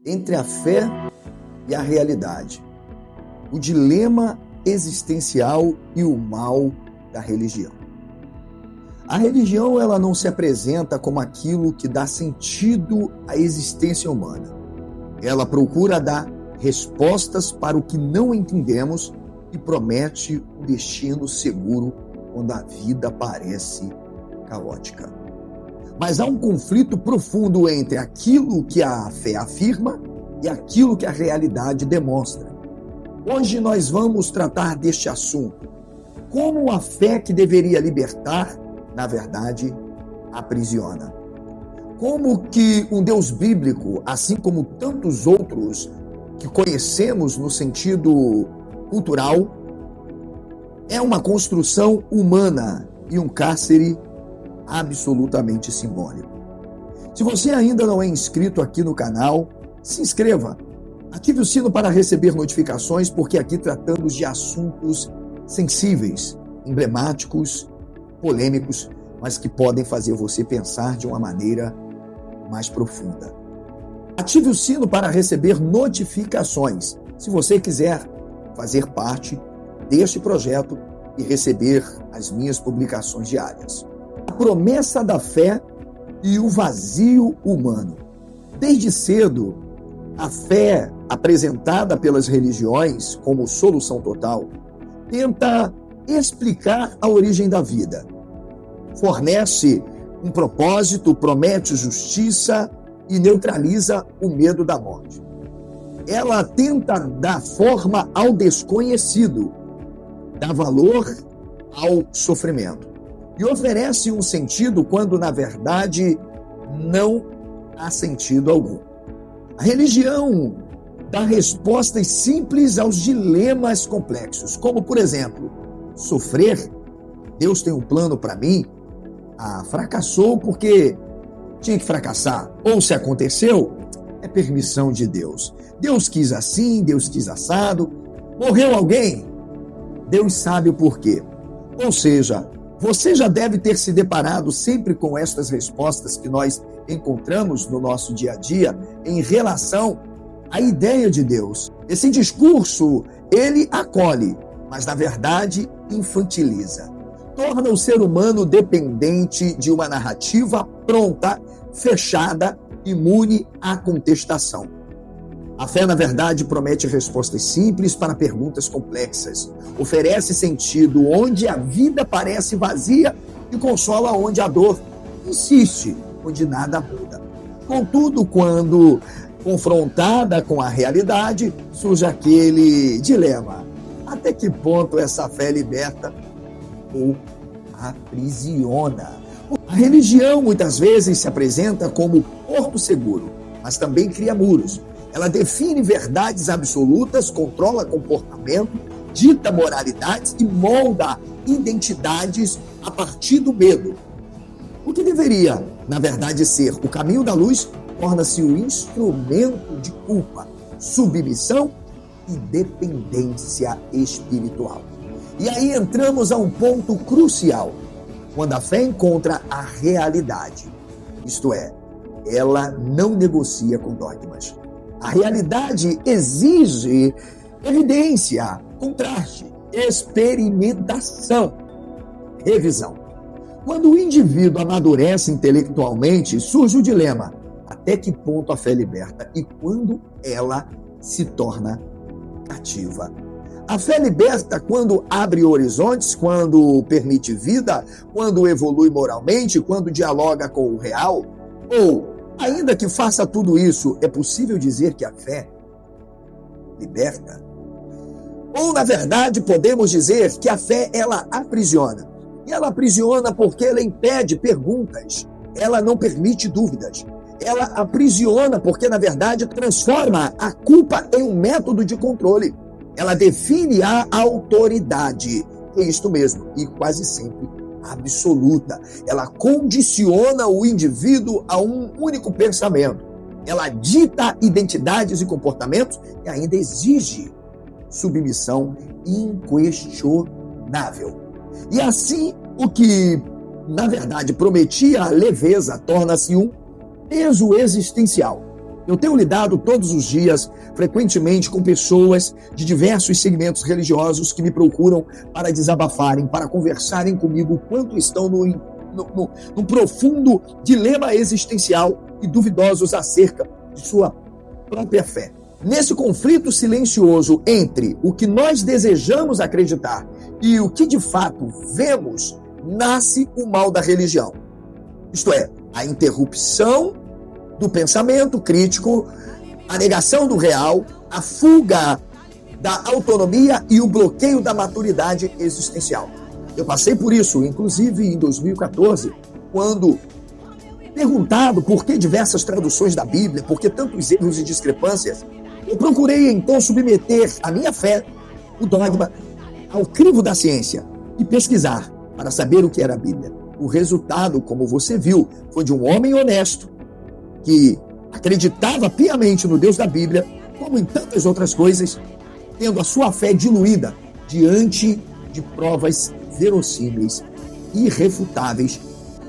entre a fé e a realidade, o dilema existencial e o mal da religião. A religião, ela não se apresenta como aquilo que dá sentido à existência humana. Ela procura dar respostas para o que não entendemos e promete um destino seguro quando a vida parece caótica. Mas há um conflito profundo entre aquilo que a fé afirma e aquilo que a realidade demonstra. Hoje nós vamos tratar deste assunto. Como a fé que deveria libertar, na verdade, aprisiona. Como que um Deus bíblico, assim como tantos outros que conhecemos no sentido cultural, é uma construção humana e um cárcere absolutamente simbólico. Se você ainda não é inscrito aqui no canal, se inscreva. Ative o sino para receber notificações, porque aqui tratamos de assuntos sensíveis, emblemáticos, polêmicos, mas que podem fazer você pensar de uma maneira mais profunda. Ative o sino para receber notificações, se você quiser fazer parte deste projeto e receber as minhas publicações diárias. A promessa da fé e o vazio humano. Desde cedo, a fé apresentada pelas religiões como solução total tenta explicar a origem da vida. Fornece um propósito, promete justiça e neutraliza o medo da morte. Ela tenta dar forma ao desconhecido, dá valor ao sofrimento e oferece um sentido quando, na verdade, não há sentido algum. A religião dá respostas simples aos dilemas complexos, como, por exemplo, sofrer. Deus tem um plano para mim? Fracassou porque tinha que fracassar. Ou se aconteceu, é permissão de Deus. Deus quis assim, Deus quis assado. Morreu alguém? Deus sabe o porquê. Ou seja, você já deve ter se deparado sempre com estas respostas que nós encontramos no nosso dia a dia em relação à ideia de Deus. Esse discurso, ele acolhe, mas na verdade infantiliza. Torna o ser humano dependente de uma narrativa pronta, fechada, imune à contestação. A fé, na verdade, promete respostas simples para perguntas complexas. Oferece sentido onde a vida parece vazia e consola onde a dor insiste, onde nada muda. Contudo, quando confrontada com a realidade, surge aquele dilema. Até que ponto essa fé liberta ou aprisiona? A religião muitas vezes se apresenta como porto seguro, mas também cria muros. Ela define verdades absolutas, controla comportamento, dita moralidades e molda identidades a partir do medo. O que deveria, na verdade, ser o caminho da luz, torna-se o instrumento de culpa, submissão e dependência espiritual. E aí entramos a um ponto crucial, quando a fé encontra a realidade. Isto é, ela não negocia com dogmas. A realidade exige evidência, contraste, experimentação, revisão. Quando o indivíduo amadurece intelectualmente, surge o dilema: até que ponto a fé liberta e quando ela se torna cativa? A fé liberta quando abre horizontes, quando permite vida, quando evolui moralmente, quando dialoga com o real? Ou, ainda que faça tudo isso, é possível dizer que a fé liberta? Ou, na verdade, podemos dizer que a fé, ela aprisiona. E ela aprisiona porque ela impede perguntas, ela não permite dúvidas. Ela aprisiona porque, na verdade, transforma a culpa em um método de controle. Ela define a autoridade, é isto mesmo, e quase sempre absoluta. Ela condiciona o indivíduo a um único pensamento. Ela dita identidades e comportamentos e ainda exige submissão inquestionável. E assim, o que, na verdade, prometia a leveza torna-se um peso existencial. Eu tenho lidado todos os dias, frequentemente, com pessoas de diversos segmentos religiosos que me procuram para desabafarem, para conversarem comigo o quanto estão num profundo dilema existencial e duvidosos acerca de sua própria fé. Nesse conflito silencioso entre o que nós desejamos acreditar e o que de fato vemos, nasce o mal da religião. Isto é, a interrupção do pensamento crítico, a negação do real, a fuga da autonomia e o bloqueio da maturidade existencial. Eu passei por isso, inclusive em 2014, quando, perguntado por que diversas traduções da Bíblia, por que tantos erros e discrepâncias, eu procurei então submeter a minha fé, o dogma, ao crivo da ciência e pesquisar para saber o que era a Bíblia. O resultado, como você viu, foi de um homem honesto, que acreditava piamente no Deus da Bíblia, como em tantas outras coisas, tendo a sua fé diluída diante de provas verossímeis e irrefutáveis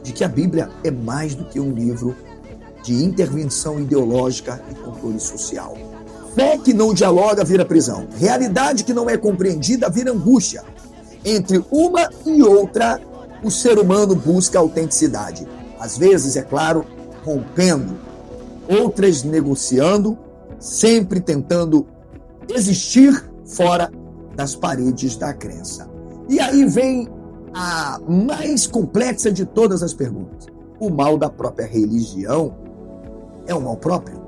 de que a Bíblia é mais do que um livro de intervenção ideológica e controle social. Fé que não dialoga vira prisão. Realidade que não é compreendida vira angústia. Entre uma e outra, o ser humano busca autenticidade. Às vezes, é claro, rompendo, outras negociando, sempre tentando existir fora das paredes da crença. E aí vem a mais complexa de todas as perguntas. O mal da própria religião é um mal próprio?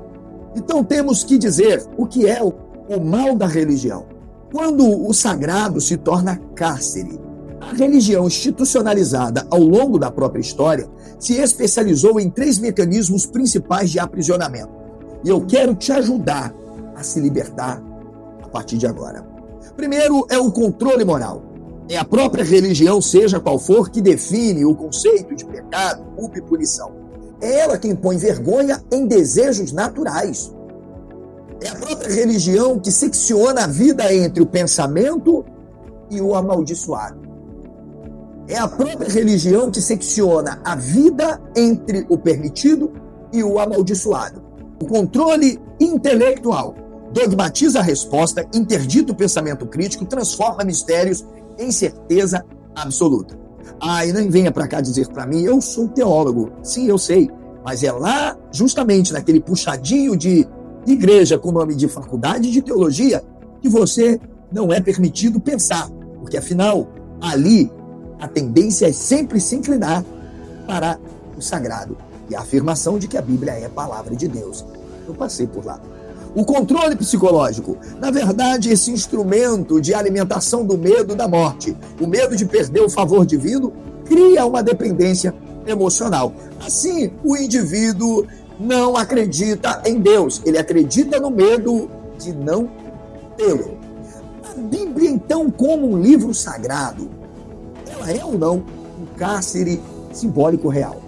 Então temos que dizer o que é o mal da religião. Quando o sagrado se torna cárcere, a religião institucionalizada ao longo da própria história se especializou em 3 mecanismos principais de aprisionamento. E eu quero te ajudar a se libertar a partir de agora. Primeiro é o controle moral. É a própria religião, seja qual for, que define o conceito de pecado, culpa e punição. É ela quem põe vergonha em desejos naturais. É a própria religião que secciona a vida entre o pensamento e o amaldiçoado. É a própria religião que secciona a vida entre o permitido e o amaldiçoado. O controle intelectual dogmatiza a resposta, interdita o pensamento crítico, transforma mistérios em certeza absoluta. E nem venha para cá dizer para mim, eu sou teólogo. Sim, eu sei, mas é lá, justamente naquele puxadinho de igreja com nome de faculdade de teologia, que você não é permitido pensar, porque afinal, ali, a tendência é sempre se inclinar para o sagrado e a afirmação de que a Bíblia é a palavra de Deus. Eu passei por lá. O controle psicológico, na verdade, esse instrumento de alimentação do medo da morte, o medo de perder o favor divino, cria uma dependência emocional. Assim, o indivíduo não acredita em Deus, ele acredita no medo de não tê-lo. A Bíblia, então, como um livro sagrado, ela é ou não um cárcere simbólico real?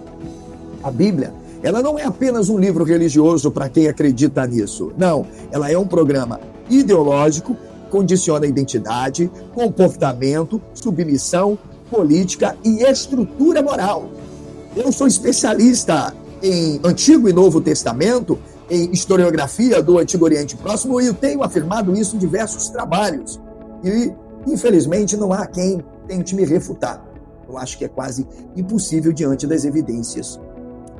A Bíblia, ela não é apenas um livro religioso para quem acredita nisso. Não, ela é um programa ideológico, condiciona a identidade, comportamento, submissão, política e estrutura moral. Eu sou especialista em Antigo e Novo Testamento, em historiografia do Antigo Oriente Próximo, e eu tenho afirmado isso em diversos trabalhos. E, infelizmente, não há quem tente me refutar. Eu acho que é quase impossível diante das evidências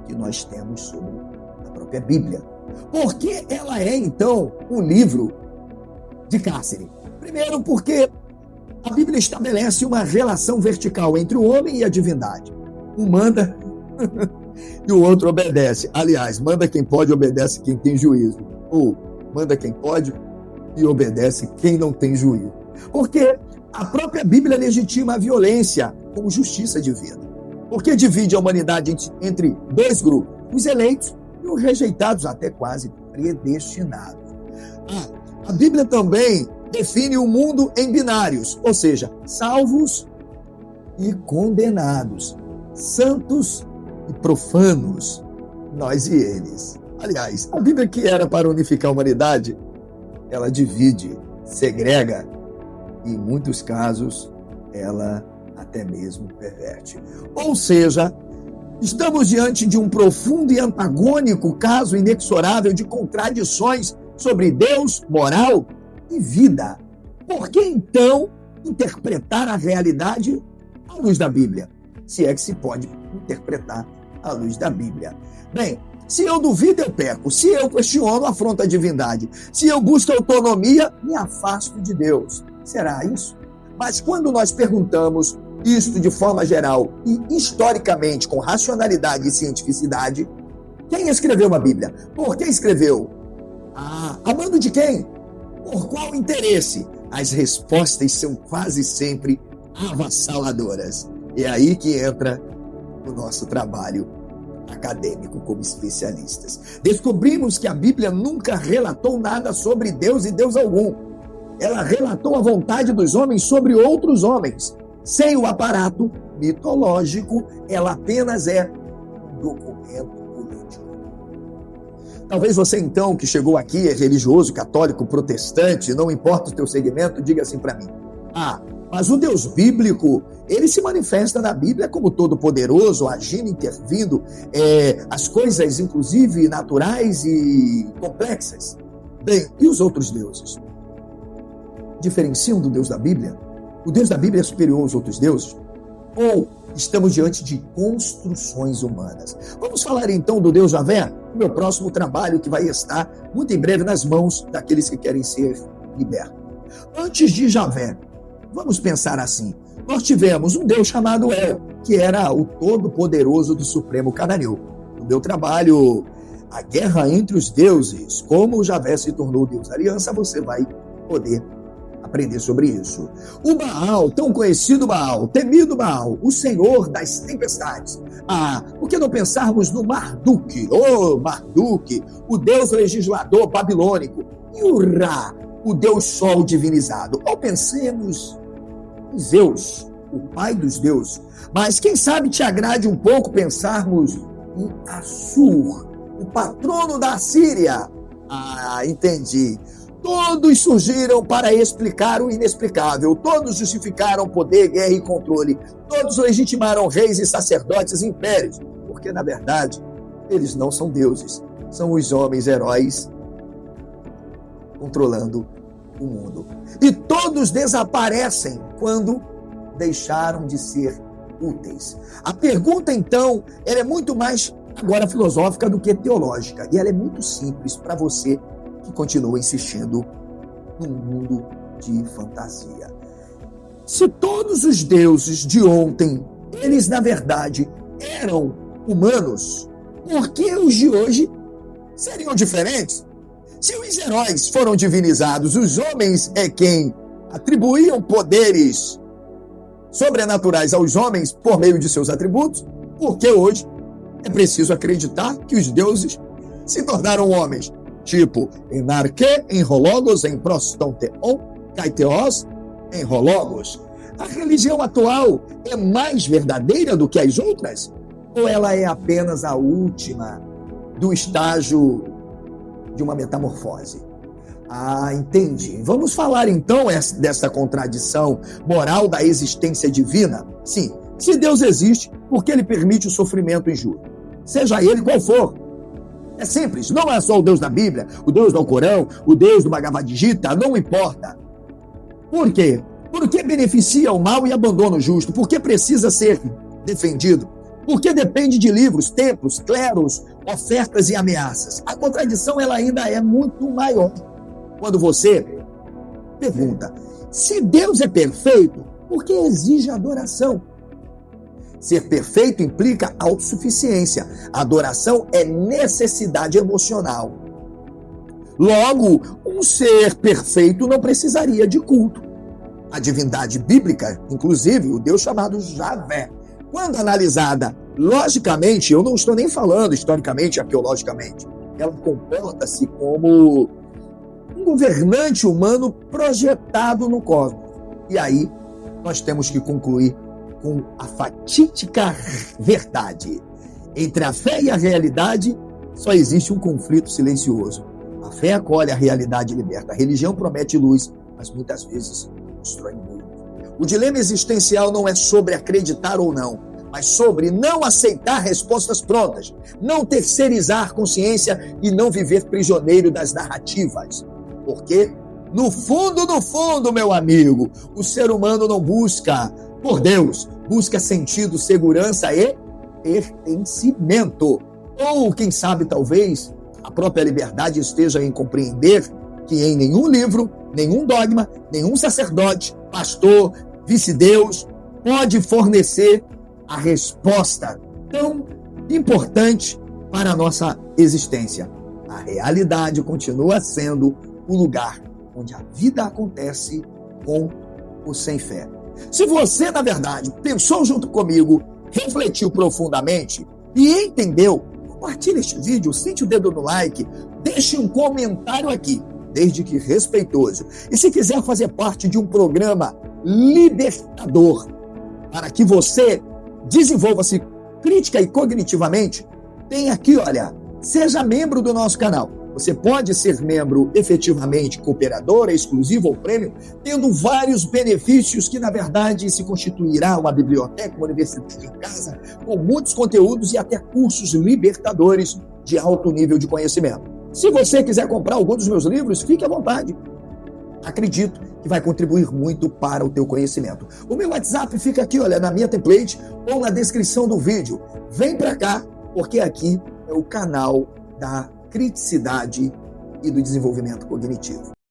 que nós temos sobre a própria Bíblia. Por que ela é, então, um livro de cárcere? Primeiro, porque a Bíblia estabelece uma relação vertical entre o homem e a divindade. Um manda e o outro obedece. Aliás, manda quem pode, obedece quem tem juízo. Ou manda quem pode e obedece quem não tem juízo. Porque a própria Bíblia legitima a violência como justiça divina. Porque divide a humanidade entre 2 grupos, os eleitos e os rejeitados, até quase predestinados. A Bíblia também define o mundo em binários, ou seja, salvos e condenados, santos e profanos, nós e eles. Aliás, a Bíblia, que era para unificar a humanidade, ela divide, segrega e, em muitos casos, ela até mesmo perverte. Ou seja, Estamos diante de um profundo e antagônico caso inexorável de contradições sobre Deus, moral e vida. Por que então interpretar a realidade à luz da Bíblia? Se é que se pode interpretar à luz da Bíblia. Bem, se eu duvido, eu peco. Se eu questiono, afronto a divindade. Se eu busco autonomia, me afasto de Deus. Será isso? Mas quando nós perguntamos isto de forma geral e historicamente, com racionalidade e cientificidade, quem escreveu a Bíblia? Por que escreveu? A mando de quem? Por qual interesse? As respostas são quase sempre avassaladoras. É aí que entra o nosso trabalho acadêmico como especialistas. Descobrimos que a Bíblia nunca relatou nada sobre Deus e Deus algum. Ela relatou a vontade dos homens sobre outros homens. Sem o aparato mitológico, ela apenas é um documento político. Talvez você então, que chegou aqui, é religioso, católico, protestante, não importa o teu segmento, diga assim para mim: mas o Deus bíblico, ele se manifesta na Bíblia como todo-poderoso, agindo, intervindo, as coisas, inclusive, naturais e complexas. Bem, e os outros deuses? Diferenciam do Deus da Bíblia? O Deus da Bíblia é superior aos outros deuses? Ou estamos diante de construções humanas? Vamos falar então do Deus Javé, no meu próximo trabalho, que vai estar muito em breve nas mãos daqueles que querem ser libertos. Antes de Javé, vamos pensar assim: nós tivemos um Deus chamado El, que era o todo-poderoso do Supremo Cananeu. No meu trabalho, A Guerra entre os Deuses, como o Javé se tornou Deus da Aliança, você vai poder aprender sobre isso. O Baal, tão conhecido Baal, temido Baal, o Senhor das tempestades. Por que não pensarmos no Marduk? Marduk, o Deus legislador babilônico. E o Ra, o Deus Sol divinizado. Ou pensemos em Zeus, o pai dos deuses. Mas quem sabe te agrade um pouco pensarmos em Assur, o patrono da Síria. Entendi. Todos surgiram para explicar o inexplicável. Todos justificaram poder, guerra e controle. Todos legitimaram reis e sacerdotes e impérios. Porque, na verdade, eles não são deuses. São os homens heróis controlando o mundo. E todos desaparecem quando deixaram de ser úteis. A pergunta, então, ela é muito mais agora filosófica do que teológica. E ela é muito simples para você que continua insistindo num mundo de fantasia. Se todos os deuses de ontem, eles na verdade eram humanos, por que os de hoje seriam diferentes? Se os heróis foram divinizados, os homens é quem atribuíam poderes sobrenaturais aos homens por meio de seus atributos, porque hoje é preciso acreditar que os deuses se tornaram homens. Tipo, enarque, enrologos, em proston teon, kaiteos, enrologos. A religião atual é mais verdadeira do que as outras? Ou ela é apenas a última do estágio de uma metamorfose? Entendi. Vamos falar então dessa contradição moral da existência divina? Sim, se Deus existe, por que ele permite o sofrimento injusto? Seja ele qual for. É simples, não é só o Deus da Bíblia, o Deus do Alcorão, o Deus do Bhagavad Gita, não importa. Por quê? Porque beneficia o mal e abandona o justo. Porque precisa ser defendido. Porque depende de livros, templos, cleros, ofertas e ameaças. A contradição ela ainda é muito maior. Quando você pergunta, se Deus é perfeito, por que exige adoração? Ser perfeito implica autossuficiência. Adoração é necessidade emocional. Logo, um ser perfeito não precisaria de culto. A divindade bíblica, inclusive o Deus chamado Javé, quando analisada logicamente, eu não estou nem falando historicamente, arqueologicamente, ela comporta-se como um governante humano projetado no cosmos. E aí, nós temos que concluir com a fatídica verdade. Entre a fé e a realidade, só existe um conflito silencioso. A fé acolhe a realidade e liberta. A religião promete luz, mas muitas vezes constrói muro. O dilema existencial não é sobre acreditar ou não, mas sobre não aceitar respostas prontas, não terceirizar a consciência e não viver prisioneiro das narrativas. Porque, no fundo, meu amigo, o ser humano não busca por Deus, busca sentido, segurança e pertencimento. Ou, quem sabe, talvez, a própria liberdade esteja em compreender que em nenhum livro, nenhum dogma, nenhum sacerdote, pastor, vice-deus, pode fornecer a resposta tão importante para a nossa existência. A realidade continua sendo o lugar onde a vida acontece com o sem fé. Se você, na verdade, pensou junto comigo, refletiu profundamente e entendeu, compartilhe este vídeo, sente o dedo no like, deixe um comentário aqui, desde que respeitoso. E se quiser fazer parte de um programa libertador, para que você desenvolva-se crítica e cognitivamente, tem aqui, olha, seja membro do nosso canal. Você pode ser membro efetivamente cooperador, exclusivo ou prêmio, tendo vários benefícios que, na verdade, se constituirá uma biblioteca, uma universidade em casa, com muitos conteúdos e até cursos libertadores de alto nível de conhecimento. Se você quiser comprar algum dos meus livros, fique à vontade. Acredito que vai contribuir muito para o teu conhecimento. O meu WhatsApp fica aqui, olha, na minha template ou na descrição do vídeo. Vem para cá, porque aqui é o canal da criticidade e do desenvolvimento cognitivo.